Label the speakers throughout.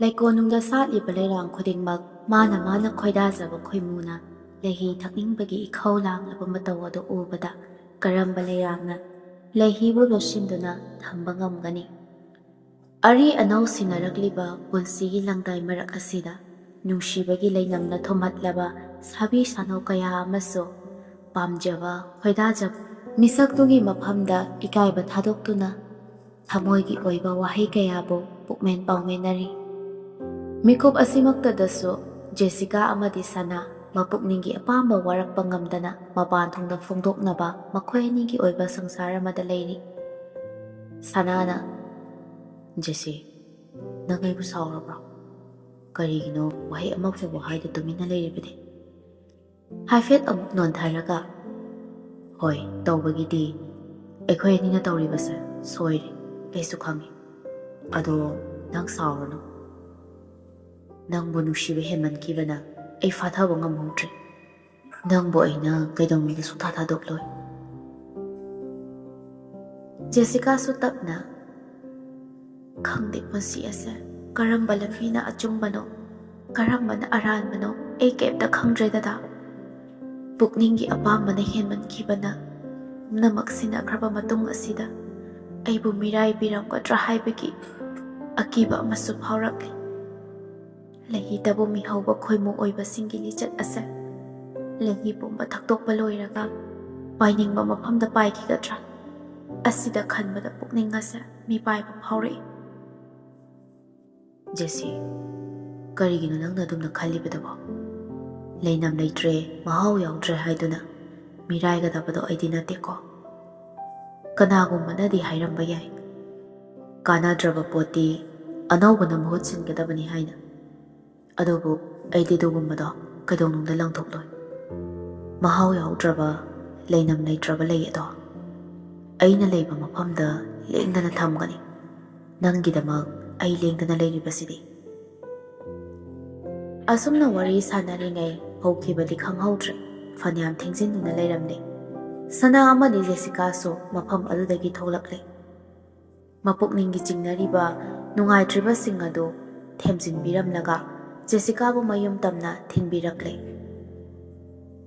Speaker 1: ꯂꯩꯀꯣꯟꯅꯨꯡꯗ ꯁꯥꯠꯂꯤꯕ ꯂꯩꯔꯥꯡ ꯈꯨꯗꯤꯡꯃꯛ ꯃꯥꯅ ꯈꯣꯏꯗꯥꯖꯕ ꯈꯣꯏꯃꯨꯅ ꯂꯩꯍꯤ ꯊꯛꯅꯤꯡꯕꯒꯤ ꯏꯈꯧ ꯂꯥꯡꯂꯕ ꯃꯇꯧ ꯑꯗꯨ ꯎꯕꯗ ꯀꯔꯝꯕ ꯂꯩꯔꯥꯡꯅ ꯂꯩꯍꯤꯕꯨ ꯂꯣꯠꯁꯤꯟꯗꯨꯅ ꯊꯝꯕ ꯉꯝꯒꯅꯤ? ꯑꯔꯤ ꯑꯅꯧ ꯁꯤꯟꯅꯔꯛꯂꯤꯕ ꯄꯨꯟꯁꯤꯒꯤ ꯂꯪꯗꯥꯏ ꯃꯔꯛ ꯑꯁꯤꯗ ꯅꯨꯡꯁꯤꯕꯒꯤ ꯂꯩꯅꯝꯅ ꯊꯨꯝꯍꯠꯂꯕ ꯁꯥꯕꯤ ꯁꯥꯅꯧ ꯀꯌꯥ ꯑꯃꯁꯨ ꯄꯥꯝꯖꯕ ꯈꯣꯏꯗꯥꯖꯕ ꯃꯤꯁꯛꯇꯨꯒꯤ ꯃꯐꯝꯗ ꯏꯀꯥꯏꯕ ꯊꯥꯗꯣꯛꯇꯨꯅ ꯊꯃꯣꯏꯒꯤ ꯑꯣꯏꯕ ꯋꯥꯍꯩ ꯀꯌꯥꯕꯨ ꯄꯨꯛꯃꯦꯟ ꯄꯥꯎꯃꯦꯟꯅꯔꯤ꯫ ꯃꯤꯀꯨꯞ ꯑꯁꯤꯃꯛꯇꯗꯁꯨ ꯖꯦꯁꯤꯀꯥ ꯑꯃꯗꯤ ꯁꯅꯥ ꯃꯄꯨꯛꯅꯤꯡꯒꯤ ꯑꯄꯥꯝꯕ ꯋꯥꯔꯛꯄ ꯉꯝꯗꯅ ꯃꯄꯥꯟ ꯊꯨꯡꯗ ꯐꯣꯡꯗꯣꯛꯅꯕ ꯃꯈꯣꯏ ꯑꯅꯤꯒꯤ ꯑꯣꯏꯕ ꯁꯪꯁꯥꯔ ꯑꯃꯗ ꯂꯩꯔꯤ꯫ ꯁꯅꯥꯅ, "ꯖꯦꯁꯤ, ꯅꯪ ꯑꯩꯕꯨ ꯁꯥꯎꯔꯕ꯭ꯔꯣ? ꯀꯔꯤꯒꯤꯅꯣ ꯋꯥꯍꯩ ꯑꯃ ꯐꯥꯎꯕ ꯍꯥꯏꯗ ꯇꯨꯃꯤꯟꯅ ꯂꯩꯔꯤꯕꯗꯤ?" ꯍꯥꯏꯐꯦꯠ ꯑꯃꯨꯛ ꯅꯣꯟꯊꯔꯒ, "ꯍꯣꯏ, ꯇꯧꯕꯒꯤꯗꯤ ꯑꯩꯈꯣꯏ ꯑꯅꯤꯅ ꯇꯧꯔꯤꯕꯁꯦ ꯁꯣꯏꯔꯦ, ꯑꯩꯁꯨ ꯈꯪꯉꯤ꯫ ꯑꯗꯣ ꯅꯪ ꯁꯥꯎꯔꯅꯨ. ꯅꯪꯕꯨ ꯅꯨꯡꯁꯤꯕ ꯍꯦꯟꯃꯟꯈꯤꯕꯅ ꯑꯩ ꯐꯥꯊꯕ ꯉꯝꯍꯧꯗ꯭ꯔꯦ. ꯅꯪꯕꯨ ꯑꯩꯅ ꯀꯩꯗꯧꯅꯨꯡꯗ ꯁꯨꯛꯊꯥ ꯊꯥꯗꯣꯛꯂꯣꯏ." ꯖꯦꯁꯤꯀꯥꯁꯨ ꯇꯞꯅ, "ꯈꯪꯗꯦ ꯄꯨꯟꯁꯤ ꯑꯁꯦ ꯀꯔꯝꯕ ꯂꯝꯕꯤꯅ ꯑꯆꯨꯝꯕꯅꯣ, ꯀꯔꯝꯕꯅ ꯑꯔꯥꯟꯕꯅꯣ ꯑꯩ ꯀꯩꯝꯇ ꯈꯪꯗ꯭ꯔꯦ ꯗꯗꯥ. ꯄꯨꯛꯅꯤꯡꯒꯤ ꯑꯄꯥꯝꯕꯅ ꯍꯦꯟꯃꯟꯈꯤꯕꯅ ꯄꯨꯝꯅꯃꯛ ꯁꯤꯟꯅꯈ꯭ꯔꯕ ꯃꯇꯨꯡ ꯑꯁꯤꯗ ꯑꯩꯕꯨ ꯃꯤꯔꯥꯏꯕꯤꯔꯝꯒꯗ꯭ꯔꯥ ꯍꯥꯏꯕꯒꯤ ꯑꯀꯤꯕ ꯑꯃꯁꯨ ꯐꯥꯎꯔꯛꯂꯤ. ꯂꯩꯍꯤꯇꯕꯨ ꯃꯤꯍꯧꯕ ꯈꯣꯏꯃꯨ ꯑꯣꯏꯕꯁꯤꯡꯒꯤ ꯂꯤꯆꯠ ꯑꯁꯦ ꯂꯩꯍꯤ ꯄꯨꯝꯕ ꯊꯛꯇꯣꯛꯄ ꯂꯣꯏꯔꯒ ꯄꯥꯏꯅꯤꯡꯕ ꯃꯐꯝꯗ ꯄꯥꯏꯈꯤꯒꯗ꯭ꯔꯥ? ꯑꯁꯤꯗ ꯈꯟꯕꯗ ꯄꯨꯛꯅꯤꯡ ꯑꯁꯦ ꯃꯤꯄꯥꯏꯕ ꯐꯥꯎꯔꯛꯏ." "ꯖꯦꯁꯤ, ꯀꯔꯤꯒꯤꯅꯣ ꯅꯪꯅ ꯑꯗꯨꯝꯅ ꯈꯜꯂꯤꯕꯗꯨꯕꯣ? ꯂꯩꯅꯝ ꯂꯩꯇ꯭ꯔꯦ, ꯃꯍꯥꯎ ꯌꯥꯎꯗ꯭ꯔꯦ ꯍꯥꯏꯗꯨꯅ ꯃꯤꯔꯥꯏꯒꯗꯕꯗꯣ ꯑꯩꯗꯤ ꯅꯠꯇꯦꯀꯣ꯫ ꯀꯅꯥꯒꯨꯝꯕꯅꯗꯤ ꯍꯥꯏꯔꯝꯕ ꯌꯥꯏ, ꯀꯥꯟꯅꯗ꯭ꯔꯕ ꯄꯣꯠꯇꯤ ꯑꯅꯧꯕꯅ ꯃꯍꯨꯠ ꯁꯤꯟꯒꯗꯕꯅꯤ ꯍꯥꯏꯅ. ꯑꯗꯨꯕꯨ ꯑꯩꯗꯤ ꯑꯗꯨꯒꯨꯝꯕꯗꯣ ꯀꯩꯗꯧꯅꯨꯡꯗ ꯂꯪꯊꯣꯛꯂꯣꯏ. ꯃꯍꯥꯎ ꯌꯥꯎꯗ꯭ꯔꯕ, ꯂꯩꯅꯝ ꯂꯩꯇ꯭ꯔꯕ ꯂꯩ ꯑꯗꯣ ꯑꯩꯅ ꯂꯩꯕ ꯃꯐꯝꯗ ꯂꯦꯡꯗꯅ ꯊꯝꯒꯅꯤ. ꯅꯪꯒꯤꯗꯃꯛ ꯑꯩ ꯂꯦꯡꯗꯅ ꯂꯩꯔꯤꯕꯁꯤꯗꯤ." ꯑꯁꯨꯝꯅ ꯋꯥꯔꯤ ꯁꯥꯟꯅꯔꯤꯉꯩ ꯍꯧꯈꯤꯕꯗꯤ ꯈꯪꯍꯧꯗ꯭ꯔꯦ. ꯐꯅꯌꯥꯝ ꯊꯦꯡꯖꯤꯟꯗꯨꯅ ꯂꯩꯔꯝꯂꯦ꯫ ꯁꯅꯥ ꯑꯃꯗꯤ ꯖꯦꯁꯤꯀꯥꯁꯨ ꯃꯐꯝ ꯑꯗꯨꯗꯒꯤ ꯊꯣꯛꯂꯛꯂꯦ꯫ ꯃꯄꯨꯛꯅꯤꯡꯒꯤ ꯆꯤꯡꯅꯔꯤꯕ ꯅꯨꯡꯉꯥꯏꯇ꯭ꯔꯤꯕꯁꯤꯡ ꯑꯗꯨ ꯊꯦꯝꯖꯤꯟꯕꯤꯔꯝꯂꯒ ꯖꯦꯁꯤꯀꯥꯕꯨ ꯃꯌꯨꯝ ꯇꯝꯅ ꯊꯤꯟꯕꯤꯔꯛꯂꯦ꯫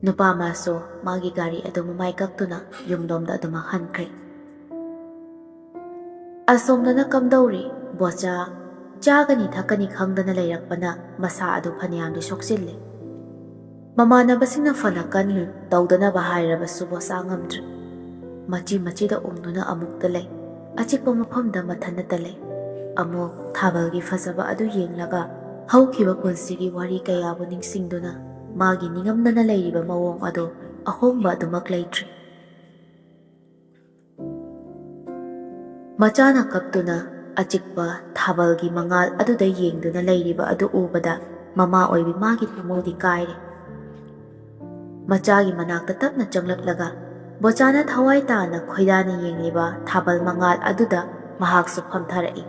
Speaker 1: ꯅꯨꯄꯥ ꯑꯃꯁꯨ ꯃꯥꯒꯤ ꯒꯥꯔꯤ ꯑꯗꯨ ꯃꯃꯥꯏ ꯀꯛꯇꯨꯅ ꯌꯨꯝꯂꯣꯝꯗ ꯑꯗꯨꯃꯛ ꯍꯟꯈ꯭ꯔꯦ꯫ ꯑꯁꯣꯝꯗꯅ ꯀꯝꯗꯧꯔꯤ? ꯕꯣꯆꯥ ꯆꯥꯒꯅꯤ ꯊꯛꯀꯅꯤ ꯈꯪꯗꯅ ꯂꯩꯔꯛꯄꯅ ꯃꯁꯥ ꯑꯗꯨ ꯐꯅꯌꯥꯝꯗꯤ ꯁꯣꯛꯆꯤꯜꯂꯦ꯫ ꯃꯃꯥꯟꯅꯕꯁꯤꯡꯅ ꯐꯅ ꯀꯟꯅ ꯇꯧꯗꯅꯕ ꯍꯥꯏꯔꯕꯁꯨ ꯕꯣꯆꯥ ꯉꯝꯗ꯭ꯔꯦ꯫ ꯃꯆꯤꯗ ꯎꯡꯗꯨꯅ ꯑꯃꯨꯛꯇ ꯂꯩ, ꯑꯆꯤꯛꯄ ꯃꯐꯝꯗ ꯃꯊꯟꯇ ꯂꯩ. ꯑꯃꯨꯛ ꯊꯥꯕꯜꯒꯤ ꯐꯖꯕ ꯑꯗꯨ ꯌꯦꯡꯂꯒ ꯍꯧꯈꯤꯕ ꯄꯨꯟꯁꯤꯒꯤ ꯋꯥꯔꯤ ꯀꯌꯥꯕꯨ ꯅꯤꯡꯁꯤꯡꯗꯨꯅ ꯃꯥꯒꯤ ꯅꯤꯡꯉꯝꯗꯅ ꯂꯩꯔꯤꯕ ꯃꯑꯣꯡ ꯑꯗꯨ ꯑꯍꯣꯡꯕ ꯑꯗꯨꯃꯛ ꯂꯩꯇ꯭ꯔꯤ꯫ ꯃꯆꯥꯅ ꯀꯞꯇꯨꯅ ꯑꯆꯤꯛꯄ ꯊꯥꯕꯜꯒꯤ ꯃꯉꯥꯜ ꯑꯗꯨꯗ ꯌꯦꯡꯗꯨꯅ ꯂꯩꯔꯤꯕ ꯑꯗꯨ ꯎꯕꯗ ꯃꯃꯥ ꯑꯣꯏꯕꯤ ꯃꯥꯒꯤ ꯊꯃꯣꯏꯗꯤ ꯀꯥꯏꯔꯦ꯫ ꯃꯆꯥꯒꯤ ꯃꯅꯥꯛꯇ ꯇꯞꯅ ꯆꯪꯂꯛꯂꯒ ꯕꯣꯆꯥꯅ ꯊꯋꯥꯏ ꯇꯥꯅ ꯈꯣꯏꯗꯥꯅ ꯌꯦꯡꯂꯤꯕ ꯊꯥꯕꯜ ꯃꯉꯥꯜ ꯑꯗꯨꯗ ꯃꯍꯥꯛꯁꯨ ꯐꯝꯊꯔꯛꯏ꯫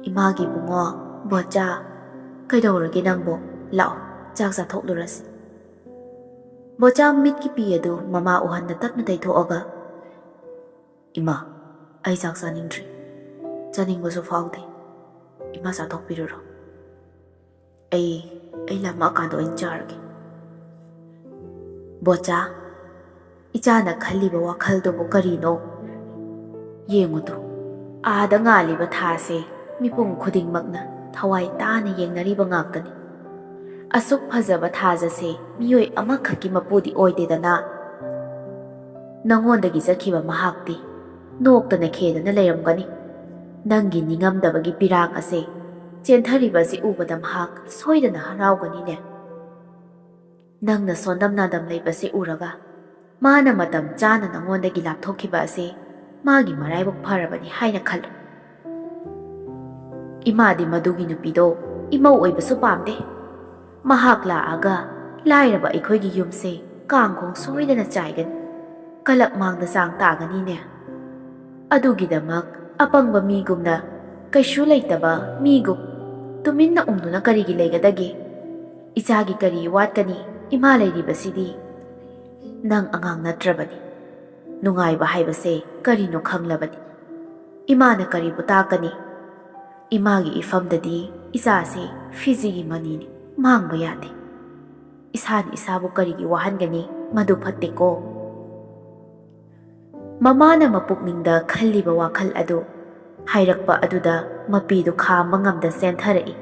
Speaker 1: "ꯏꯃꯥꯒꯤ ꯕꯨꯡꯉꯣ, ꯕꯣꯆꯥ, ꯀꯩꯗꯧꯔꯒꯦ ꯅꯪꯕꯣ? ꯂꯥꯛꯑꯣ, ꯆꯥꯛ ꯆꯥꯊꯣꯛꯂꯨꯔꯁꯤ." ꯕꯣꯆꯥ ꯃꯤꯠꯀꯤ ꯄꯤ ꯑꯗꯨ ꯃꯃꯥ ꯎꯍꯟꯗ ꯇꯞꯅ ꯇꯩꯊꯣꯛꯑꯒ, "ꯏꯃꯥ, ꯑꯩ ꯆꯥꯛ ꯆꯥꯅꯤꯡꯗ꯭ꯔꯤ. ꯆꯥꯅꯤꯡꯕꯁꯨ ꯐꯥꯎꯗꯦ. ꯏꯃꯥ ꯆꯥꯊꯣꯛꯄꯤꯔꯨꯔꯣ. ꯑꯩ ꯂꯥꯝꯃꯛꯑꯀꯥꯟꯗ ꯑꯣꯏꯅ ꯆꯥꯔꯒꯦ." "ꯕꯣꯆꯥ, ꯏꯆꯥꯅ ꯈꯜꯂꯤꯕ ꯋꯥꯈꯜꯗꯨꯕꯨ ꯀꯔꯤꯅꯣ? ꯌꯦꯡꯉꯨꯇꯨ, ꯑꯥꯗ ꯉꯥꯜꯂꯤꯕ ꯊꯥꯁꯦ ꯃꯤꯄꯨꯝ ꯈꯨꯗꯤꯡꯃꯛꯅ ꯊꯋꯥꯏ ꯇꯥꯅ ꯌꯦꯡꯅꯔꯤꯕ ꯉꯥꯛꯇꯅꯤ. ꯑꯁꯨꯛ ꯐꯖꯕ ꯊꯥꯖꯁꯦ ꯃꯤꯑꯣꯏ ꯑꯃꯈꯛꯀꯤ ꯃꯄꯨꯗꯤ ꯑꯣꯏꯗꯦꯗꯅ. ꯅꯪꯉꯣꯟꯗꯒꯤ ꯆꯠꯈꯤꯕ ꯃꯍꯥꯛꯇꯤ ꯅꯣꯛꯇꯅ ꯈꯦꯗꯅ ꯂꯩꯔꯝꯒꯅꯤ. ꯅꯪꯒꯤ ꯅꯤꯡꯉꯝꯗꯕꯒꯤ ꯄꯤꯔꯥꯡ ꯑꯁꯦ ꯆꯦꯟꯊꯔꯤꯕ ꯑꯁꯤ ꯎꯕꯗ ꯃꯍꯥꯛ ꯁꯣꯏꯗꯅ ꯍꯔꯥꯎꯒꯅꯤꯅꯦ. ꯅꯪꯅ ꯁꯣꯟꯗꯝ ꯅꯥꯗꯝ ꯂꯩꯕꯁꯤ ꯎꯔꯒ ꯃꯥꯅ ꯃꯇꯝ ꯆꯥꯅ ꯅꯪꯉꯣꯟꯗꯒꯤ ꯂꯥꯞꯊꯣꯛꯈꯤꯕ ꯑꯁꯤ ꯃꯥꯒꯤ ꯃꯔꯥꯏꯕꯛ ꯐꯔꯕꯅꯤ ꯍꯥꯏꯅ ꯈꯜꯂꯨ. ꯏꯃꯥꯗꯤ ꯃꯗꯨꯒꯤ ꯅꯨꯄꯤꯗꯣ ꯏꯃꯧ ꯑꯣꯏꯕꯁꯨ ꯄꯥꯝꯗꯦ. ꯃꯍꯥꯛ ꯂꯥꯛꯑꯒ ꯂꯥꯏꯔꯕ ꯑꯩꯈꯣꯏꯒꯤ ꯌꯨꯝꯁꯦ ꯀꯥꯡꯈꯣꯡ ꯁꯣꯏꯗꯅ ꯆꯥꯏꯒꯅꯤ, ꯀꯂꯛ ꯃꯥꯡꯗ ꯆꯥꯡ ꯇꯥꯒꯅꯤꯅꯦ. ꯑꯗꯨꯒꯤꯗꯃꯛ ꯑꯄꯪꯕ ꯃꯤꯒꯨꯝꯅ, ꯀꯩꯁꯨ ꯂꯩꯇꯕ ꯃꯤꯒꯨꯝ ꯇꯨꯃꯤꯟꯅ ꯎꯡꯗꯨꯅ ꯀꯔꯤꯒꯤ ꯂꯩꯒꯗꯒꯦ? ꯏꯆꯥꯒꯤ ꯀꯔꯤ ꯋꯥꯠꯀꯅꯤ? ꯏꯃꯥ ꯂꯩꯔꯤꯕꯁꯤꯗꯤ. ꯅꯪ ꯑꯉꯥꯡ ꯅꯠꯇ꯭ꯔꯕꯅꯤ. ꯅꯨꯡꯉꯥꯏꯕ ꯍꯥꯏꯕꯁꯦ ꯀꯔꯤꯅꯣ ꯈꯪꯂꯕꯅꯤ. ꯏꯃꯥꯅ ꯀꯔꯤꯕꯨ ꯇꯥꯛꯀꯅꯤ? Imagi ifamdadi isase Fiji manini mangba yade. Isani isabu karigi wahangani madu fatteko. Mamana mapukningda khalliba wakhal adu hairakpa aduda mapidu khamba ngamda sentharai.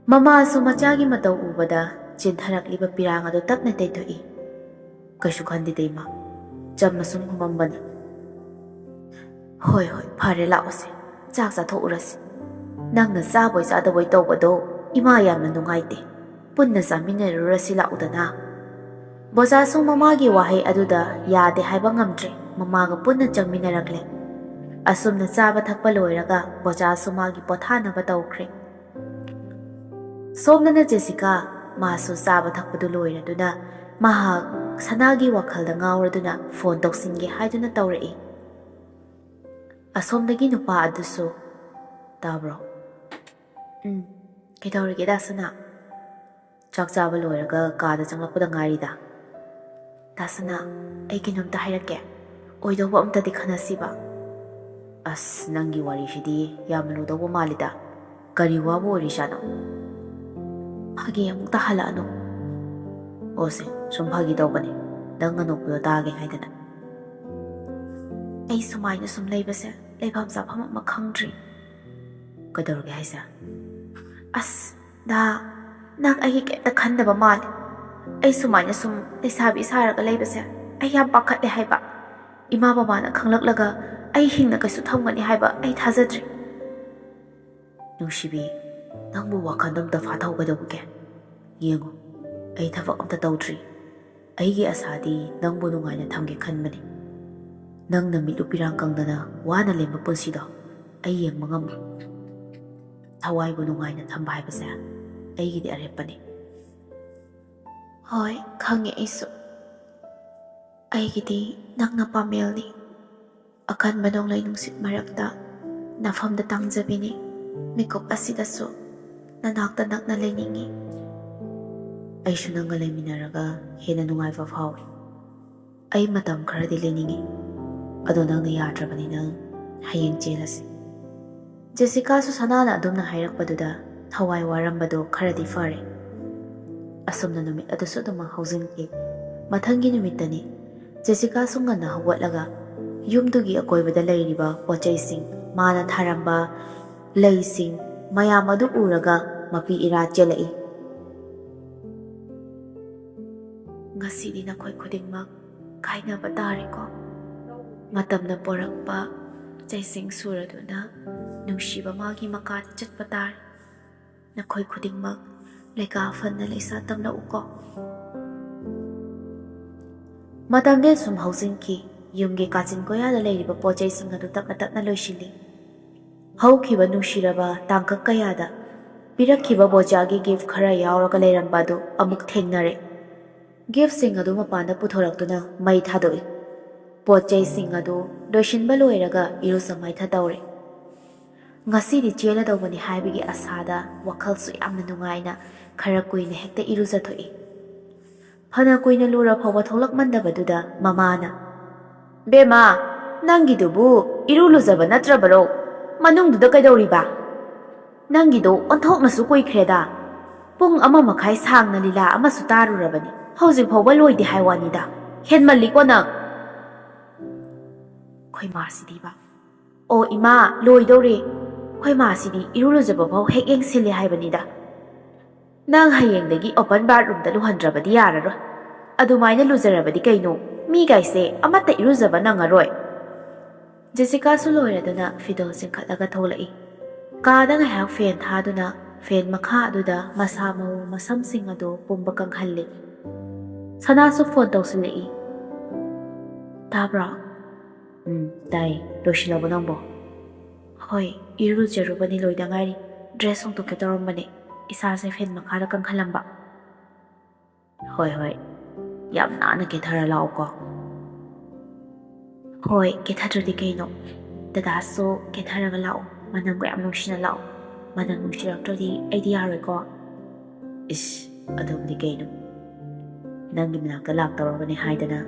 Speaker 1: Mama su machagi matau ubada chintarakliba pirang adu tapna taitoi. Kaishu khandidai ma chamna sum humambani. Hoi hoi phare laose chak chathokurasi. Nangna chaboy chadaboy tawbado ima yamna nungaite. Punna chaminarurasi laudana. Boza su mamagi wahai aduda yade haiba ngamdre mamaga punna changminarakle. Asumna chaba thakpa loiraga boza su magi pothanaba tawkhre. Somnana Jessica masu chaba thakpadu loiraduna mahak sanagi wakhalda ngauraduna phone toksinge haiduna tawrai. Asomdagi nupa adusu tabro. Kedaurige dasana. Chak chaba loiraga kada changlakpada ngarida. Dasana ai kinomta hairake. Oidoba amtadi khanasiba. As nangi wari shidi yamludoba malida. Kari wabu orishano. Hagi amukta halano. Ose sum hagi dawbani. Nang anokpudo tage haidana. Ai sumaina sum leibase leibam sapam makhangdri. Kadauruge haisa. As da nang ai keta khandaba mal. Ai sumaina sum lesabi saraga leibase ai yam pakhatle haiba. Ima babana khanglaklaga ai hingna kaisu thamgani haiba ai thajadri. Nungsibi nangbu wakandam da fathau gadawuge. Yengo ai thabak amta tawdri. Aigi asadi nangbu nungaina thamge khanbani. Nangna milu pirang kangdana wana lemba punsido ai yengma ngam. Thawai bu nungaina thamba haibase aigi di arepani. Hoi khange isu. Aigi di nangna pamelni. Akan manong lay nungsit marakta nafamda tangjabini. Mikop asidaso nanakta nakna layningi. Ay sunanga lay minaraga hina nungay fafawi. Ay matam karadi layningi. Ado nang nayadrabani nang hayang jelasi. Jessica su sanana adum na hayrakpaduda thawai warambado karadi fare. Asum na numit aduso dumang hausinki. Mathangi numitani Jessica su nga na hawatlaga yumdugi akoybada layriba pochaysing mana tharamba laysing mayam adu uraga mapi ira chelai. Ngasidi na koy khudingmak kainaba tariko. Matamna porakpa chaysing suraduna nungshiba magi makati chatpa tari. Nakoy khudingmak laykafan na laysa tamla uko. Matamde sum hausinki yumge kachin koyada layriba pochaysing adu tapna loishili. Haukiba nungshiraba tangkak kayada pirakhiba bojagi gift khara yauraga leirambadu amuk thengnare. Gift sing adu mapanda puthoraktuna mai thadoi. Pochai sing adu loishinba loiraga irusa mai thadawre. Ngasidi chela dawbani haibigi asada wakhalsu yamna nungaina khara kuina hekta irusa thoi. Phana kuina lura phawa tholak mandabaduda mamana Bema nangidubu iruluzaba natrabaro manungduda kaidawriba nangido onthoknasu kuikreda pung ama makhai sangna lila amasu tarurabani hauzik phawba loidi haiwanida henmalliko nang khoi marsidiba o ima loidore khoi masidi iruluzaba phaw hek eng sile haibanida nang hayengdagi open bathroom da luhandrabadi yararo adumaina luzarabadi kaino mi gaise amata iruzaba nangaroi. Jessica su loiraduna fidol singkhatlaga tholai. Kada ngahak fen thaduna fen makha aduda masa mau masamsing adu pumba kanghalli. Sana su phone tawsilai. Tabra. Dai loishilabo nangbo. Hoi irujarubani loidangari dress ong tuke torombani isa se fen makha da kanghalamba. Hoi yam nana ke thara lao ko. Hoi ke thadradi kaino dada so ke tharaga lao manam ko yam nungshina lao manam nungshiraktradi aidi yaroi ko. Ish adubdi kaino nangi manakta laktarabani haidana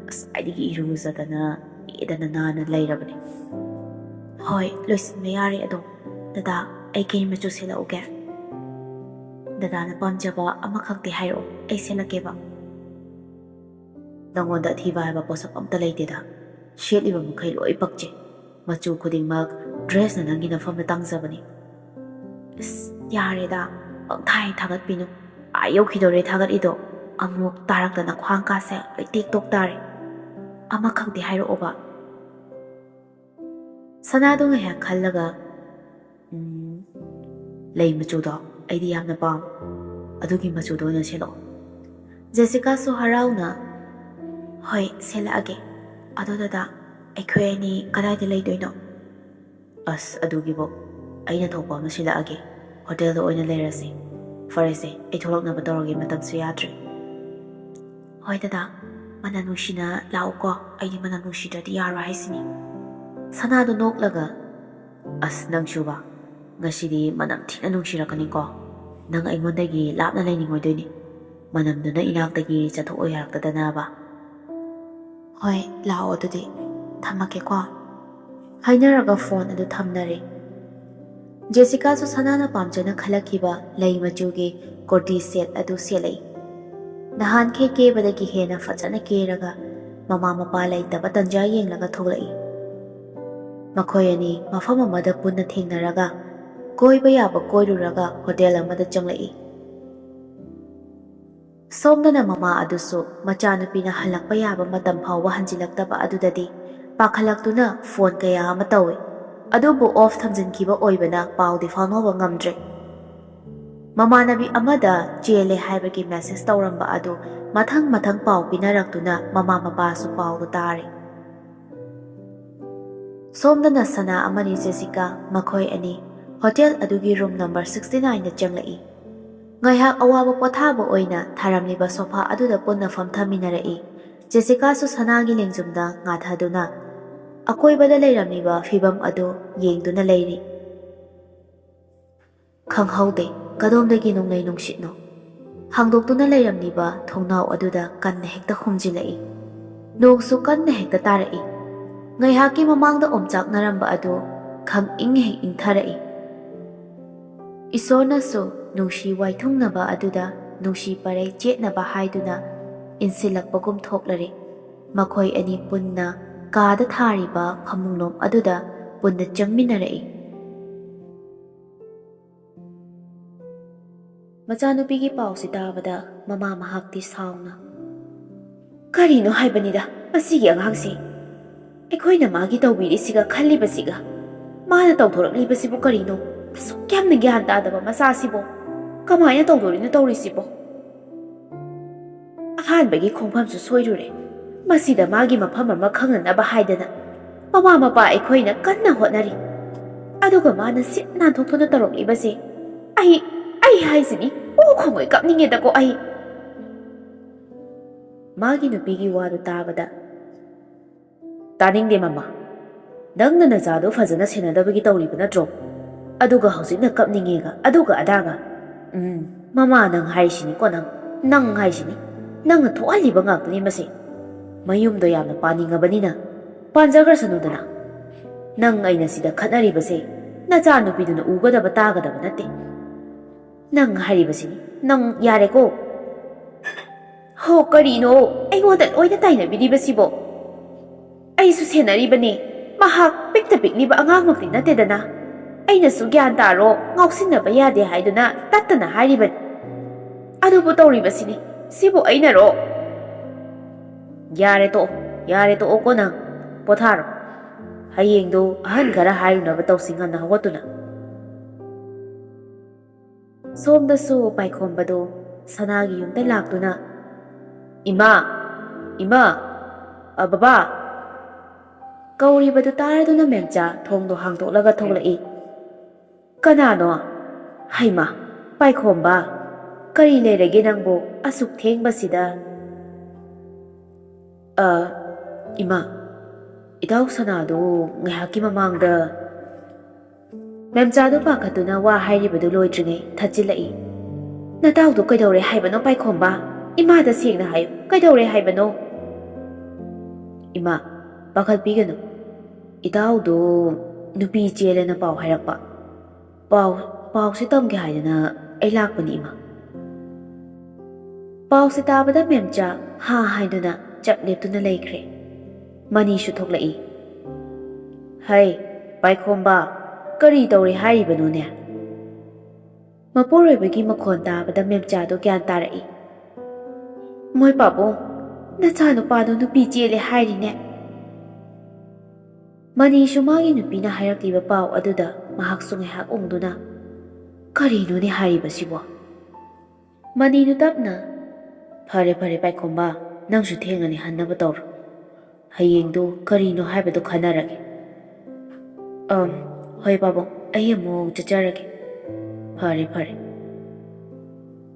Speaker 1: asaidigi iruzadana edana nana lairabani. Hoi loisinba yari ado ꯗꯗꯥ, ꯑꯩ ꯀꯩ ꯃꯆꯨ ꯁꯦꯠꯂꯛꯎꯒꯦ? ꯗꯗꯥꯅ ꯄꯥꯝꯖꯕ ꯑꯃꯈꯛꯇꯤ ꯍꯥꯏꯔꯛꯑꯣ, ꯑꯩ ꯁꯦꯠꯂꯛꯀꯦꯕ꯫ ꯅꯪꯉꯣꯟꯗ ꯑꯊꯤꯕ ꯍꯥꯏꯕ ꯄꯣꯠꯁꯛ ꯑꯝꯇ ꯂꯩꯇꯦꯗ꯫ ꯁꯦꯠꯂꯤꯕ ꯃꯈꯩ ꯂꯣꯏ ꯄꯛꯆꯩ꯫ ꯃꯆꯨ ꯈꯨꯗꯤꯡꯃꯛ ꯗ꯭ꯔꯦꯁꯅ ꯅꯪꯒꯤ ꯅꯐꯝꯗ ꯇꯥꯡꯖꯕꯅꯤ꯫ ꯌꯥꯔꯦꯗ, ꯄꯪꯊꯥꯏ ꯊꯥꯒꯠꯄꯤꯅꯨ꯫ ꯌꯧꯈꯤꯗꯧꯔꯦ ꯊꯥꯒꯠꯂꯤꯗꯣ꯫ ꯑꯃꯨꯛ ꯇꯥꯔꯛꯇꯅ ꯈ꯭ꯋꯥꯡ ꯀꯥꯁꯦ ꯂꯣꯏ ꯇꯦꯛꯇꯣꯛ ꯇꯥꯔꯦ꯫ ꯑꯃꯈꯛꯇꯤ ꯍꯥꯏꯔꯛꯑꯣꯕ꯫ ꯁꯅꯥꯗꯣ ꯉꯥꯏꯍꯥꯛ ꯈꯜꯂꯒ ꯂꯩ ꯃꯆꯨꯗꯣ ꯑꯩꯗꯤ ꯌꯥꯝꯅ ꯄꯥꯝꯃꯦ꯫ ꯑꯗꯨꯒꯤ ꯃꯆꯨꯗꯣ ꯑꯣꯏꯅ ꯁꯦꯠꯂꯛꯑꯣ꯫ ꯖꯦꯁꯤꯀꯥꯁꯨ ꯍꯔꯥꯎꯅ ꯍꯣꯏ ꯁꯦꯠꯂꯛꯑꯒꯦ꯫ ꯑꯗꯣ ꯗꯗꯥ, ꯑꯩꯈꯣꯏ ꯑꯅꯤ ꯀꯗꯥꯏꯗ ꯂꯩꯗꯣꯏꯅꯣ? ꯑꯗꯨꯒꯤꯕꯨ ꯑꯩꯅ ꯊꯣꯛꯄ ꯑꯃ ꯁꯤꯜꯂꯛꯑꯒꯦ꯫ ꯍꯣꯇꯦꯜꯗ ꯑꯣꯏꯅ ꯂꯩꯔꯁꯤ꯫ ꯐꯔꯦꯁꯦ, ꯑꯩ ꯊꯣꯛꯂꯛꯅꯕ ꯇꯧꯔꯒꯦ, ꯃꯇꯝꯁꯨ ꯌꯥꯗ꯭ꯔꯦ꯫ ꯍꯣꯏ ꯗꯗꯥ, ꯃꯅꯝ ꯅꯨꯡꯁꯤꯅ ꯂꯥꯛꯎꯀꯣ, ꯑꯩꯗꯤ ꯃꯅꯝ ꯅꯨꯡꯁꯤꯗ꯭ꯔꯗꯤ ꯌꯥꯔꯣꯏ ꯍꯥꯏꯁꯤꯅꯤ꯫ ꯁꯅꯥꯗꯣ ꯅꯣꯛꯂꯒ ꯅꯪꯁꯨꯕ, ꯉꯁꯤꯗꯤ ꯃꯅꯝ ꯊꯤꯅ ꯅꯨꯡꯁꯤꯔꯛꯀꯅꯤꯀꯣ꯫ ꯅꯪ ꯑꯩꯉꯣꯟꯗꯒꯤ ꯂꯥꯞꯅ ꯂꯩꯅꯤꯡꯉꯣꯏꯗꯣꯏꯅꯤ꯫ ꯃꯅꯝꯗꯨꯅ ꯏꯅꯥꯛꯇꯒꯤ ꯆꯠꯊꯣꯛꯑꯣ ꯌꯥꯔꯛꯇꯗꯅꯕ꯫ ꯍꯣꯏ ꯂꯥꯛꯑꯣ ꯑꯗꯨꯗꯤ, ꯊꯝꯃꯒꯦꯀꯣ꯫ ꯍꯥꯏꯅꯔꯒ ꯐꯣꯟ ꯑꯗꯨ ꯊꯝꯅꯔꯦ꯫ ꯖꯦꯁꯤꯀꯥꯁꯨ ꯁꯅꯥꯅ ꯄꯥꯝꯖꯅ ꯈꯜꯂꯛꯈꯤꯕ ꯂꯩ ꯃꯆꯨꯒꯤ ꯀꯨꯔꯇꯤ ꯁꯦꯠ ꯑꯗꯨ ꯁꯦꯠꯂꯛꯏ꯫ ꯅꯍꯥꯟꯈꯩ ꯀꯦꯕꯗꯒꯤ ꯍꯦꯟꯅ ꯐꯖꯅ ꯀꯦꯔꯒ ꯃꯃꯥ ꯃꯄꯥ ꯂꯩꯇꯕ ꯇꯟꯖꯥ ꯌꯦꯡꯂꯒ ꯊꯣꯛꯂꯛꯏ꯫ ꯃꯈꯣꯏ ꯑꯅꯤ ꯃꯐꯝ ꯑꯃꯗ ꯄꯨꯟꯅ ꯊꯦꯡꯅꯔꯒ ꯀꯣꯏꯕ ꯌꯥꯕ ꯀꯣꯏꯔꯨꯔꯒ ꯍꯣꯇꯦꯜ ꯑꯃꯗ ꯆꯪꯂꯛꯏ꯫ ꯁꯣꯝꯗꯅ ꯃꯃꯥ ꯑꯗꯨꯁꯨ ꯃꯆꯥꯅꯨꯄꯤꯅ ꯍꯜꯂꯛꯄ ꯌꯥꯕ ꯃꯇꯝ ꯐꯥꯎꯕ ꯍꯟꯖꯤꯜꯂꯛꯇꯕ ꯑꯗꯨꯗꯗꯤ ꯄꯥꯈꯠꯂꯛꯇꯨꯅ ꯐꯣꯟ ꯀꯌꯥ ꯑꯃ ꯇꯧꯏ꯫ ꯑꯗꯨꯕꯨ ꯑꯣꯐ ꯊꯝꯖꯤꯟꯈꯤꯕ ꯑꯣꯏꯕꯅ ꯄꯥꯎꯗꯤ ꯐꯥꯎꯅꯕ ꯉꯝꯗ꯭ꯔꯦ꯫ ꯃꯃꯥꯟꯅꯕꯤ ꯑꯃꯗ ꯆꯦꯜꯂꯦ ꯍꯥꯏꯕꯒꯤ ꯃꯦꯁꯦꯖ ꯇꯧꯔꯝꯕ ꯑꯗꯨ ꯃꯊꯪ ꯃꯊꯪ ꯄꯥꯎ ꯄꯤꯅꯔꯛꯇꯨꯅ ꯃꯃꯥ ꯃꯄꯥꯁꯨ ꯄꯥꯎꯗꯨ ꯇꯥꯔꯦ꯫ ꯁꯣꯝꯗꯅ ꯁꯅꯥ ꯑꯃꯗꯤ ꯖꯦꯁꯤꯀꯥ ꯃꯈꯣꯏ ꯑꯅꯤ ꯍꯣꯇꯦꯜ ꯑꯗꯨꯒꯤ ꯔꯨꯝ ꯅꯝꯕꯔ 69ꯗ ꯆꯪꯂꯛꯏ꯫ ꯉꯥꯏꯍꯥꯛ ꯑꯋꯥꯕ ꯄꯣꯊꯥꯕ ꯑꯣꯏꯅ ꯊꯥꯔꯝꯂꯤꯕ ꯁꯣꯐꯥ ꯑꯗꯨꯗ ꯄꯨꯟꯅ ꯐꯝꯊꯃꯤꯟꯅꯔꯛꯏ꯫ ꯖꯦꯁꯤꯀꯥꯁꯨ ꯁꯅꯥꯒꯤ ꯂꯦꯡꯖꯨꯝꯗ ꯉꯥꯊꯗꯨꯅ ꯑꯀꯣꯏꯕꯗ ꯂꯩꯔꯝꯂꯤꯕ ꯐꯤꯕꯝ ꯑꯗꯨ ꯌꯦꯡꯗꯨꯅ ꯂꯩꯔꯤ꯫ ꯈꯪꯍꯧꯗꯦ ꯀꯗꯣꯝꯗꯒꯤ ꯅꯣꯡꯂꯩ ꯅꯨꯡꯁꯤꯠꯅꯣ ꯍꯥꯡꯗꯣꯛꯇꯨꯅ ꯂꯩꯔꯝꯂꯤꯕ ꯊꯣꯡꯅꯥꯎ ꯑꯗꯨꯗ ꯀꯟꯅ ꯍꯦꯛꯇ ꯍꯨꯝꯖꯤꯜꯂꯛꯏ꯫ ꯅꯣꯡꯁꯨ ꯀꯟꯅ ꯍꯦꯛꯇ ꯇꯥꯔꯛꯏ꯫ ꯉꯥꯏꯍꯥꯛꯀꯤ ꯃꯃꯥꯡꯗ ꯑꯣꯝꯆꯥꯛꯅꯔꯝꯕ ꯑꯗꯨ ꯈꯪꯏꯪ ꯍꯦꯛ ꯏꯪꯊꯔꯛꯏ꯫ ꯏꯁꯣꯔꯅꯁꯨ ꯅꯨꯡꯁꯤ ꯋꯥꯏꯊꯨꯡꯅꯕ ꯑꯗꯨꯗ ꯅꯨꯡꯁꯤ ꯄꯔꯩ ꯆꯦꯠꯅꯕ ꯍꯥꯏꯗꯨꯅ ꯏꯟꯁꯤꯜꯂꯛꯄꯒꯨꯝ ꯊꯣꯛꯂꯔꯦ꯫ ꯃꯈꯣꯏ ꯑꯅꯤ ꯄꯨꯟꯅ ꯀꯥꯗ ꯊꯥꯔꯤꯕ ꯐꯃꯨꯡꯂꯣꯝ ꯑꯗꯨꯗ ꯄꯨꯟꯅ ꯆꯪꯃꯤꯟꯅꯔꯛꯏ꯫ ꯃꯆꯥꯅꯨꯄꯤꯒꯤ ꯄꯥꯎꯁꯤ ꯇꯥꯕꯗ ꯃꯃꯥ ꯃꯍꯥꯛꯇꯤ ꯁꯥꯎꯅ ꯀꯔꯤꯅꯣ ꯍꯥꯏꯕꯅꯤꯗ ꯃꯁꯤꯒꯤ ꯑꯉꯥꯡꯁꯤ꯫ ꯑꯩꯈꯣꯏꯅ ꯃꯥꯒꯤ ꯇꯧꯕꯤꯔꯤꯁꯤꯒ ꯈꯜꯂꯤꯕꯁꯤꯒ ꯃꯥꯅ ꯇꯧꯊꯣꯔꯛꯂꯤꯕꯁꯤꯕꯨ ꯀꯔꯤꯅꯣ? ꯑꯁꯨꯛ ꯌꯥꯝꯅ ꯒ꯭ꯌꯥꯟ ꯇꯥꯗꯕ ꯃꯆꯥꯁꯤꯕꯨ ꯀꯃꯥꯏꯅ ꯇꯧꯗꯣꯔꯤꯅꯣ ꯇꯧꯔꯤꯁꯤꯕꯣ? ꯑꯍꯥꯟꯕꯒꯤ ꯈꯣꯡꯐꯝꯁꯨ ꯁꯣꯏꯔꯨꯔꯦ꯫ ꯃꯁꯤꯗ ꯃꯥꯒꯤ ꯃꯐꯝ ꯑꯃ ꯈꯪꯅꯅꯕ ꯍꯥꯏꯗꯅ ꯃꯃꯥ ꯃꯄꯥ ꯑꯩꯈꯣꯏꯅ ꯀꯟꯅ ꯍꯣꯠꯅꯔꯤ꯫ ꯑꯗꯨꯒ ꯃꯥꯅ ꯁꯤꯠ ꯅꯥꯟꯊꯣꯛꯇꯨꯅ ꯇꯧꯔꯛꯂꯤꯕꯁꯦ ꯑꯩ ꯍꯥꯏꯁꯤꯅꯤ ꯈꯣꯡꯉꯣꯏ ꯀꯞꯅꯤꯡꯉꯦꯗꯀꯣ ꯑꯩ꯫ ꯃꯥꯒꯤ ꯅꯨꯄꯤꯒꯤ ꯋꯥꯗꯨ ꯇꯥꯕꯗ ꯇꯥꯅꯤꯡꯗꯦ ꯃꯃꯥ, ꯅꯪꯅ ꯅꯆꯥꯗꯣ ꯐꯖꯅ ꯁꯦꯟꯅꯗꯕꯒꯤ ꯇꯧꯔꯤꯕ ꯅꯠꯇ꯭ꯔꯣ? ꯑꯗꯨꯒ ꯍꯧꯖꯤꯛꯅ ꯀꯞꯅꯤꯡꯉꯦꯒ ꯑꯗꯨꯒ ꯑꯗꯥꯒ꯫ ꯃꯃꯥ ꯅꯪ ꯍꯥꯏꯁꯤꯅꯤꯀꯣ ꯅꯪ ꯍꯥꯏꯁꯤꯅꯤ꯫ ꯅꯪꯅ ꯊꯣꯛꯍꯜꯂꯤꯕ ꯉꯥꯛꯇꯅꯤ ꯃꯁꯤ꯫ ꯃꯌꯨꯝꯗꯣ ꯌꯥꯝꯅ ꯄꯥꯅꯤꯡꯉꯕꯅꯤꯅ ꯄꯥꯟꯖꯈ꯭ꯔꯁꯅꯨꯗꯅ꯫ ꯅꯪ ꯑꯩꯅ ꯁꯤꯗ ꯈꯠꯅꯔꯤꯕꯁꯦ ꯅꯆꯥ ꯅꯨꯄꯤꯗꯨꯅ ꯎꯒꯗꯕ ꯇꯥꯒꯗꯕ ꯅꯠꯇꯦ꯫ ꯅꯪ ꯍꯥꯏꯔꯤꯕꯁꯤꯅꯤ ꯅꯪ ꯌꯥꯔꯦꯀꯣ꯫ ꯍꯣ ꯀꯔꯤꯅꯣ ꯑꯩꯉꯣꯟꯗ ꯂꯣꯏꯅ ꯇꯥꯏꯅꯕꯤꯔꯤꯕꯁꯤꯕꯣ? ꯑꯩꯁꯨ ꯁꯦꯟꯅꯔꯤꯕꯅꯤ꯫ ꯃꯍꯥꯛ ꯄꯤꯛꯇ ꯄꯤꯛꯂꯤꯕ ꯑꯉꯥꯡꯃꯛꯇꯤ ꯅꯠꯇꯦꯗꯅ꯫ ꯑꯩꯅꯁꯨ ꯒ꯭ꯌꯥꯟ ꯇꯥꯔꯣ, ꯉꯥꯎꯁꯤꯟꯅꯕ ꯌꯥꯗꯦ ꯍꯥꯏꯗꯨꯅ ꯇꯠꯇꯅ ꯍꯥꯏꯔꯤꯕꯅꯤ꯫ ꯑꯗꯨꯕꯨ ꯇꯧꯔꯤꯕꯁꯤꯅꯤ ꯁꯤꯕꯨ ꯑꯩꯅꯔꯣ? ꯌꯥꯔꯦ ꯇꯣꯛꯑꯣꯀꯣ ꯅꯪ ꯄꯣꯊꯥꯔꯣ꯫ ꯍꯌꯦꯡꯗꯣ ꯑꯍꯟ ꯈꯔ ꯍꯥꯏꯔꯨꯅꯕ ꯇꯧꯁꯤ ꯉꯟꯅ ꯍꯧꯒꯠꯇꯨꯅ꯫ ꯁꯣꯝꯗꯁꯨ ꯄꯥꯏꯈꯣꯝꯕꯗꯣ ꯁꯅꯥꯒꯤ ꯌꯨꯝꯗ ꯂꯥꯛꯇꯨꯅ ꯏꯃꯥ ꯕꯕꯥ ꯀꯧꯔꯤꯕꯗꯨ ꯇꯥꯔꯗꯨꯅ ꯃꯦꯝꯆꯥ ꯊꯣꯡꯗꯣ ꯍꯥꯡꯗꯣꯛꯂꯒ ꯊꯣꯛꯂꯛꯏ꯫ ꯀꯅꯥꯅꯣ? ꯍꯩꯃꯥ ꯄꯥꯏꯈꯣꯝꯕ, ꯀꯔꯤ ꯂꯩꯔꯒꯦ ꯅꯪꯕꯨ ꯑꯁꯨꯛ ꯊꯦꯡꯕꯁꯤꯗ? ꯏꯃꯥ, ꯏꯇꯥꯎ ꯁꯅꯥꯗꯨ ꯉꯥꯏꯍꯥꯛꯀꯤ ꯃꯃꯥꯡꯗ ꯃꯦꯝꯆꯥꯗꯨ ꯄꯥꯈꯠꯇꯨꯅ ꯋꯥ ꯍꯥꯏꯔꯤꯕꯗꯨ ꯂꯣꯏꯗ꯭ꯔꯤꯉꯩ ꯊꯠꯆꯤꯜꯂꯛꯏ꯫ ꯅꯇꯥꯎꯗꯨ ꯀꯩꯗꯧꯔꯦ ꯍꯥꯏꯕꯅꯣ ꯄꯥꯏꯈꯣꯝꯕ? ꯏꯃꯥꯗ ꯁꯦꯡꯅ ꯍꯥꯏꯌꯨ, ꯀꯩꯗꯧꯔꯦ ꯍꯥꯏꯕꯅꯣ? ꯏꯃꯥ, ꯄꯥꯈꯠꯄꯤꯒꯅꯨ꯫ ꯏꯇꯥꯎꯗꯨ ꯅꯨꯄꯤ ꯆꯦꯜꯂꯦꯅ ꯄꯥꯎ ꯍꯥꯏꯔꯛꯄ꯫ ꯄꯥꯎꯁꯦ ꯇꯝꯒꯦ ꯍꯥꯏꯗꯅ ꯑꯩ ꯂꯥꯛꯄꯅꯤ ꯏꯃꯥ꯫ ꯄꯥꯎꯁꯦ ꯇꯥꯕꯗ ꯃꯦꯝꯆꯥ ꯍꯥ ꯍꯥꯏꯗꯨꯅ ꯆꯞ ꯂꯦꯞꯇꯨꯅ ꯂꯩꯈ꯭ꯔꯦ꯫ ꯃꯅꯤꯁꯨ ꯊꯣꯛꯂꯛꯏ꯫ ꯍꯩ ꯄꯥꯏꯈꯣꯝꯕ, ꯀꯔꯤ ꯇꯧꯔꯤ ꯍꯥꯏꯔꯤꯕꯅꯣꯅꯦ? ꯃꯄꯨꯔꯣꯏꯕꯒꯤ ꯃꯈꯣꯟ ꯇꯥꯕꯗ ꯃꯦꯝꯆꯥꯗꯣ ꯒ꯭ꯌꯥꯟ ꯇꯥꯔꯛꯏ꯫ ꯃꯣꯏ ꯄꯥꯕꯨꯡ, ꯅꯆꯥꯅꯨꯄꯥꯗꯣ ꯅꯨꯄꯤ ꯆꯦꯜꯂꯦ ꯍꯥꯏꯔꯤꯅꯦ꯫ ꯃꯅꯤꯁꯨ ꯃꯥꯒꯤ ꯅꯨꯄꯤꯅ ꯍꯥꯏꯔꯛꯂꯤꯕ ꯄꯥꯎ ꯑꯗꯨꯗ ꯃꯍꯥꯛꯁꯨ ꯉꯥꯏꯍꯥꯛ ꯎꯪꯗꯨꯅ ꯀꯔꯤꯅꯣꯅꯦ ꯍꯥꯏꯔꯤꯕꯁꯤꯕꯣ? ꯃꯅꯤꯗꯨ ꯇꯞꯅ ꯐꯔꯦ ꯄꯥꯏꯈꯣꯝꯕ, ꯅꯪꯁꯨ ꯊꯦꯡꯉꯅꯤ, ꯍꯟꯅꯕ ꯇꯧꯔꯣ꯫ ꯍꯌꯦꯡꯗꯣ ꯀꯔꯤꯅꯣ ꯍꯥꯏꯕꯗꯣ ꯈꯟꯅꯔꯒꯦ꯫ ꯍꯣꯏ ꯄꯥꯕꯨꯡ, ꯑꯩ ꯑꯃꯨꯛ ꯆꯠꯆꯔꯒꯦ꯫ ꯐꯔꯦ꯫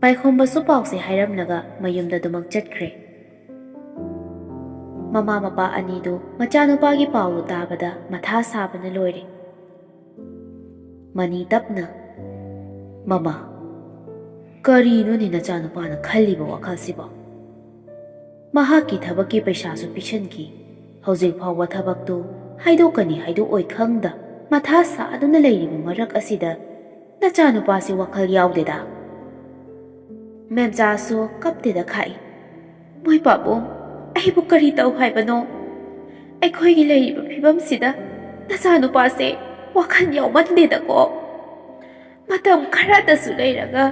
Speaker 1: ꯄꯥꯏꯈꯣꯝꯕꯁꯨ ꯄꯥꯎꯁꯦ ꯍꯥꯏꯔꯝꯂꯒ ꯃꯌꯨꯝꯗ ꯑꯗꯨꯃꯛ ꯆꯠꯈ꯭ꯔꯦ꯫ ꯃꯃꯥ ꯃꯄꯥ ꯑꯅꯤꯗꯨ ꯃꯆꯥꯅꯨꯄꯥꯒꯤ ꯄꯥꯎꯗꯨ ꯇꯥꯕꯗ ꯃꯊꯥ ꯁꯥꯕꯅ ꯂꯣꯏꯔꯦ꯫ ꯃꯅꯤ ꯇꯞꯅ, ꯃꯃꯥ, ꯀꯔꯤꯅꯣꯅꯦ ꯅꯆꯥꯅꯨꯄꯥꯅ ꯈꯜꯂꯤꯕ ꯋꯥꯈꯜꯁꯤꯕꯣ? ꯃꯍꯥꯛꯀꯤ ꯊꯕꯛꯀꯤ ꯄꯩꯁꯥꯁꯨ ꯄꯤꯁꯟꯈꯤ, ꯍꯧꯖꯤꯛ ꯐꯥꯎꯕ ꯊꯕꯛꯇꯨ ꯍꯥꯏꯗꯣꯛꯀꯅꯤ ꯍꯥꯏꯗꯣꯛꯑꯣꯏ ꯈꯪꯗ ꯃꯊꯥ ꯁꯥꯗꯨꯅ ꯂꯩꯔꯤꯕ ꯃꯔꯛ ꯑꯁꯤꯗ ꯅꯆꯥꯅꯨꯄꯥꯁꯤ ꯋꯥꯈꯜ ꯌꯥꯎꯗꯦꯗ꯫ ꯃꯦꯝꯆꯥꯁꯨ ꯀꯞꯇꯦꯗ ꯈꯥꯛꯏ꯫ ꯃꯣꯏ ꯄꯥꯕꯨꯡ, ꯑꯩꯕꯨ ꯀꯔꯤ ꯇꯧ ꯍꯥꯏꯕꯅꯣ? ꯑꯩꯈꯣꯏꯒꯤ ꯂꯩꯔꯤꯕ ꯐꯤꯕꯝꯁꯤꯗ ꯅꯆꯥꯅꯨꯄꯥꯁꯦ ꯋꯥꯈꯜ ꯌꯥꯎꯃꯟꯗꯦꯗꯀꯣ꯫ ꯃꯇꯝ ꯈꯔꯗꯁꯨ ꯂꯩꯔꯒ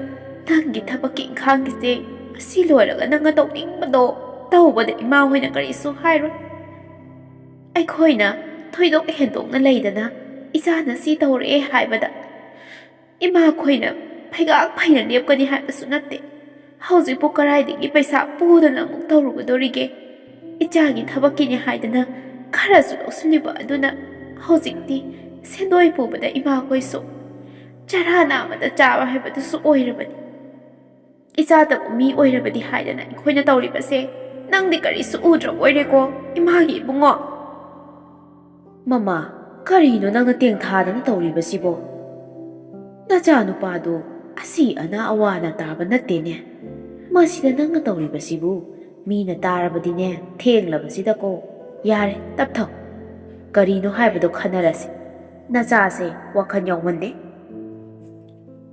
Speaker 1: ꯅꯪꯒꯤ ꯊꯕꯛꯀꯤ ꯏꯪꯈꯥꯡꯒꯤꯁꯦ ꯑꯁꯤ ꯂꯣꯏꯔꯒ ꯅꯪꯅ ꯇꯧꯅꯤꯡꯕꯗꯣ ꯇꯧꯕꯗ ꯏꯃꯥ ꯍꯣꯏꯅ ꯀꯔꯤꯁꯨ ꯍꯥꯏꯔꯣꯏ꯫ ꯑꯩꯈꯣꯏꯅ ꯊꯣꯏꯗꯣꯛ ꯍꯦꯟꯗꯣꯛꯅ ꯂꯩꯗꯅ ꯏꯆꯥꯅ ꯁꯤ ꯇꯧꯔꯛꯑꯦ ꯍꯥꯏꯕꯗ ꯏꯃꯥꯈꯣꯏꯅ ꯐꯩꯒꯥꯛ ꯐꯩꯅ ꯂꯦꯞꯀꯅꯤ ꯍꯥꯏꯕꯁꯨ ꯅꯠꯇꯦ꯫ ꯍꯧꯖꯤꯛꯄꯨ ꯀꯔꯥꯏꯗꯒꯤ ꯄꯩꯁꯥ ꯄꯨꯗꯅ ꯑꯃꯨꯛ ꯇꯧꯔꯨꯒꯗꯣꯔꯤꯒꯦ? ꯏꯆꯥꯒꯤ ꯊꯕꯛꯀꯤꯅꯤ ꯍꯥꯏꯗꯅ ꯈꯔꯁꯨ ꯂꯧꯁꯤꯜꯂꯤꯕ ꯑꯗꯨꯅ ꯍꯧꯖꯤꯛꯇꯤ ꯁꯦꯟꯗꯣꯏ ꯄꯨꯕꯗ ꯏꯃꯥꯈꯣꯏꯁꯨ ꯆꯔꯥ ꯅꯥꯝꯃꯗ ꯆꯥꯕ ꯍꯥꯏꯕꯗꯨꯁꯨ ꯑꯣꯏꯔꯕꯅꯤ꯫ ꯏꯆꯥꯇꯕꯨ ꯃꯤ ꯑꯣꯏꯔꯕꯗꯤ ꯍꯥꯏꯗꯅ ꯑꯩꯈꯣꯏꯅ ꯇꯧꯔꯤꯕꯁꯦ ꯅꯪꯗꯤ ꯀꯔꯤꯁꯨ ꯎꯗ꯭ꯔꯕꯣꯏꯔꯦꯀꯣ ꯏꯃꯥꯒꯤ ꯏꯕꯨꯡꯉꯣ꯫ ꯃꯃꯥ, ꯀꯔꯤꯅꯣ ꯅꯪꯅ ꯇꯦꯡꯊꯥꯗꯅ ꯇꯧꯔꯤꯕꯁꯤꯕꯣ? ꯅꯆꯥꯅꯨꯄꯥꯗꯨ ꯑꯁꯤ ꯑꯅꯥ ꯑꯋꯥꯅ ꯇꯥꯕ ꯅꯠꯇꯦꯅꯦ꯫ ꯃꯁꯤꯗ ꯅꯪꯅ ꯇꯧꯔꯤꯕꯁꯤꯕꯨ ꯃꯤꯅ ꯇꯥꯔꯕꯗꯤꯅꯦ ꯊꯦꯡꯂꯕꯁꯤꯗꯀꯣ꯫ ꯌꯥꯔꯦ, ꯇꯞꯊꯧ꯫ ꯀꯔꯤꯅꯣ ꯍꯥꯏꯕꯗꯣ ꯈꯟꯅꯔꯁꯤ꯫ ꯅꯆꯥꯁꯦ ꯋꯥꯈꯜ ꯌꯥꯎꯃꯟꯗꯦ꯫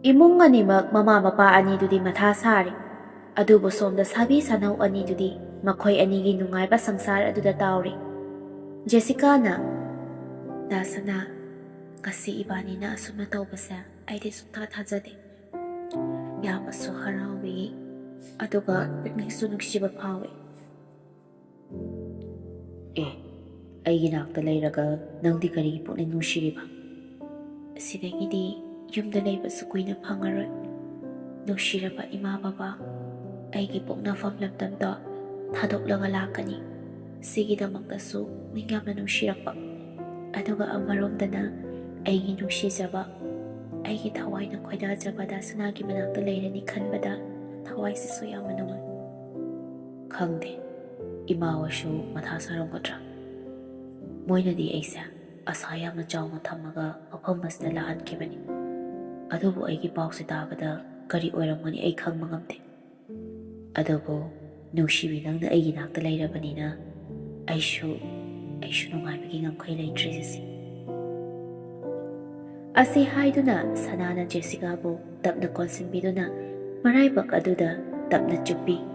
Speaker 1: ꯏꯃꯨꯡ ꯑꯅꯤꯃꯛ ꯃꯃꯥ ꯃꯄꯥ ꯑꯅꯤꯗꯨꯗꯤ ꯃꯊꯥ ꯁꯥꯔꯤ꯫ ꯑꯗꯨꯕꯨ ꯁꯣꯝꯗ ꯁꯥꯕꯤ ꯁꯥꯅꯧ ꯑꯅꯤꯗꯨꯗꯤ ꯃꯈꯣꯏ ꯑꯅꯤꯒꯤ ꯅꯨꯡꯉꯥꯏꯕ ꯁꯪꯁꯥꯔ ꯑꯗꯨꯗ ꯇꯥꯎꯔꯤ꯫ ꯖꯦꯁꯤꯀꯥꯅ, ꯗꯥ ꯁꯅꯥ, ꯉꯁꯤ ꯏꯕꯥꯅꯤꯅ ꯑꯁꯨꯝꯅ ꯇꯧꯕꯁꯦ ꯑꯩꯗꯤ ꯁꯨꯡꯊꯥ ꯊꯥꯖꯗꯦ꯫ ꯌꯥꯝꯅꯁꯨ ꯍꯔꯥꯎꯏ, ꯑꯗꯨꯒ ꯄꯨꯛꯅꯤꯡꯁꯨ ꯅꯨꯡꯁꯤꯕ ꯐꯥꯎꯏ꯫ ꯑꯩꯒꯤ ꯅꯥꯛꯇ ꯂꯩꯔꯒ ꯅꯪꯗꯤ ꯀꯔꯤꯒꯤ ꯄꯨꯛꯅꯤꯡ ꯅꯨꯡꯁꯤꯔꯤꯕ? ꯁꯤꯗꯒꯤꯗꯤ ꯌꯨꯝꯗ ꯂꯩꯕꯁꯨ ꯀꯨꯏꯅ ꯐꯪꯉꯔꯣꯏ꯫ ꯅꯨꯡꯁꯤꯔꯕ ꯏꯃꯥ ꯕꯕꯥ, ꯑꯩꯒꯤ ꯄꯣꯛꯅꯐꯝ ꯂꯝꯗꯝꯗ ꯊꯥꯗꯣꯛꯂꯒ ꯂꯥꯛꯀꯅꯤ꯫ ꯁꯤꯒꯤꯗꯃꯛꯇꯁꯨ ꯄꯨꯛꯅꯤꯡ ꯌꯥꯝꯅ ꯅꯨꯡꯁꯤꯔꯛꯄ, ꯑꯗꯨꯒ ꯑꯃꯔꯣꯝꯗꯅ ꯑꯩꯒꯤ ꯅꯨꯡꯁꯤꯖꯕ, ꯑꯩꯒꯤ ꯊꯋꯥꯏꯅ ꯈꯣꯏꯗꯥꯖꯕ ꯗꯥꯁꯅꯥꯒꯤ ꯃꯅꯥꯛꯇ ꯂꯩꯔꯅꯤ ꯈꯟꯕꯗ ꯊꯋꯥꯏꯁꯤꯁꯨ ꯌꯥꯝꯅ ꯅꯨꯡꯉꯥꯏ꯫ ꯈꯪꯗꯦ, ꯏꯃꯥ ꯍꯣꯏꯁꯨ ꯃꯊꯥ ꯁꯥꯔꯝꯒꯗ꯭ꯔꯥ? ꯃꯣꯏꯅꯗꯤ ꯑꯩꯁꯦ ꯑꯁꯥ ꯌꯥꯝꯅ ꯆꯥꯎꯅ ꯊꯝꯃꯒ ꯃꯐꯝ ꯑꯁꯤꯗ ꯂꯥꯛꯍꯟꯈꯤꯕꯅꯤ꯫ ꯑꯗꯨꯕꯨ ꯑꯩꯒꯤ ꯄꯥꯎꯁꯦ ꯇꯥꯕꯗ ꯀꯔꯤ ꯑꯣꯏꯔꯝꯒꯅꯤ ꯑꯩ ꯈꯪꯕ ꯉꯝꯗꯦ꯫ ꯑꯗꯨꯕꯨ ꯅꯨꯡꯁꯤꯕꯤ, ꯅꯪꯅ ꯑꯩꯒꯤ ꯅꯥꯛꯇ ꯂꯩꯔꯕꯅꯤꯅ ꯑꯩꯁꯨ ꯅꯨꯡꯉꯥꯏꯕꯒꯤ ꯉꯝꯈꯩ ꯂꯩꯇ꯭ꯔꯤꯁꯤ꯫ ꯑꯁꯤ ꯍꯥꯏꯗꯨꯅ ꯁꯅꯥꯅ ꯖꯦꯁꯤꯀꯥꯕꯨ ꯇꯞꯅ ꯀꯣꯟꯁꯤꯟꯕꯤꯗꯨꯅ ꯃꯔꯥꯏꯕꯛ ꯑꯗꯨꯗ ꯇꯞꯅ ꯆꯨꯞꯄꯤ꯫